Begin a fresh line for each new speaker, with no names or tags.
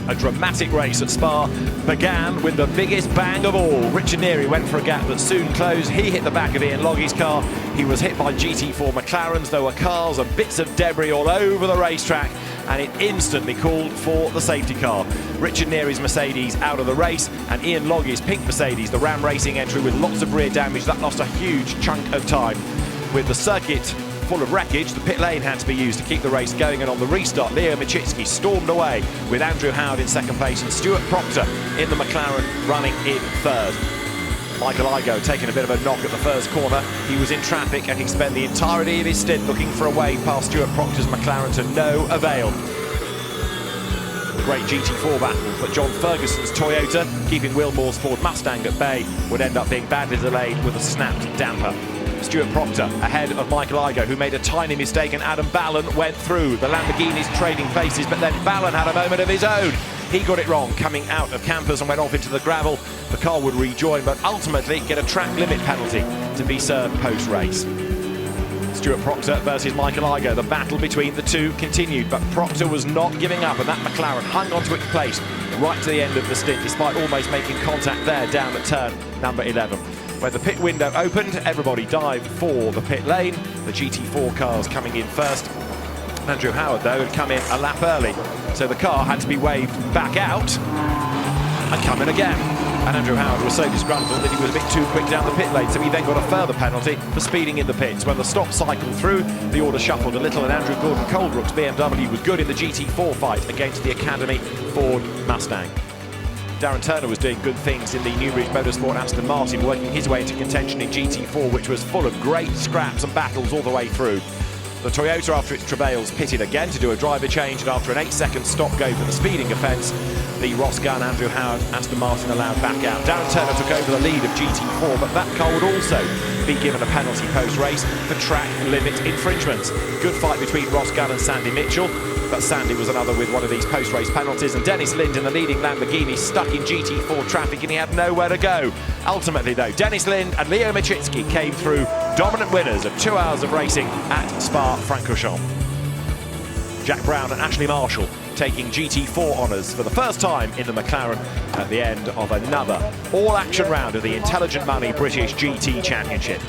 A dramatic race at Spa began with the biggest bang of all. Richard Neary went for a gap that soon closed. He hit the back of Ian Loggie's car. He was hit by GT4 McLarens. There were cars and bits of debris all over the racetrack, and it instantly called for the safety car. Richard Neary's Mercedes out of the race, and Ian Loggie's pink Mercedes, the Ram Racing entry, with lots of rear damage. That lost a huge chunk of time. With the circuit full of wreckage, the pit lane had to be used to keep the race going, and on the restart, Lieu Machitski stormed away with Andrew Howard in second place and Stewart Proctor in the McLaren running in third. Michael Igoe taking a bit of a knock at the first corner. He was in traffic and he spent the entirety of his stint looking for a way past Stewart Proctor's McLaren to no avail. The great GT4 battle, but John Ferguson's Toyota, keeping Wilmore's Ford Mustang at bay, would end up being badly delayed with a snapped damper. Stewart Proctor ahead of Michael Igoe, who made a tiny mistake, and Adam Ballon went through. The Lamborghinis trading places, but then Ballon had a moment of his own. He got it wrong coming out of campers and went off into the gravel. The car would rejoin, but ultimately get a track limit penalty to be served post-race. Stewart Proctor versus Michael Igoe. The battle between the two continued, but Proctor was not giving up, and that McLaren hung onto its place right to the end of the stint, despite almost making contact there down at turn number 11. When the pit window opened, everybody dived for the pit lane. The GT4 cars coming in first. Andrew Howard, though, had come in a lap early, so the car had to be waved back out and come in again. And Andrew Howard was so disgruntled that he was a bit too quick down the pit lane, so he then got a further penalty for speeding in the pits. When the stop cycled through, the order shuffled a little, and Andrew Gordon Coldbrook's BMW was good in the GT4 fight against the Academy Ford Mustang. Darren Turner was doing good things in the Newbridge Motorsport Aston Martin, working his way into contention in GT4, which was full of great scraps and battles all the way through. The Toyota, after its travails, pitted again to do a driver change, and after an 8-second stop-go for the speeding offence, the Ross Gunn Andrew Howard Aston Martin allowed back out. Darren Turner took over the lead of GT4, but that car would also be given a penalty post-race for track limit infringements. Good fight between Ross Gunn and Sandy Mitchell, but Sandy was another with one of these post-race penalties, and Dennis Lind in the leading Lamborghini stuck in GT4 traffic, and he had nowhere to go. Ultimately, though, Dennis Lind and Lieu Machitski came through dominant winners of 2 hours of racing at Spa-Francorchamps. Jack Brown and Ashley Marshall taking GT4 honours for the first time in the McLaren at the end of another all-action round of the Intelligent Money British GT Championship.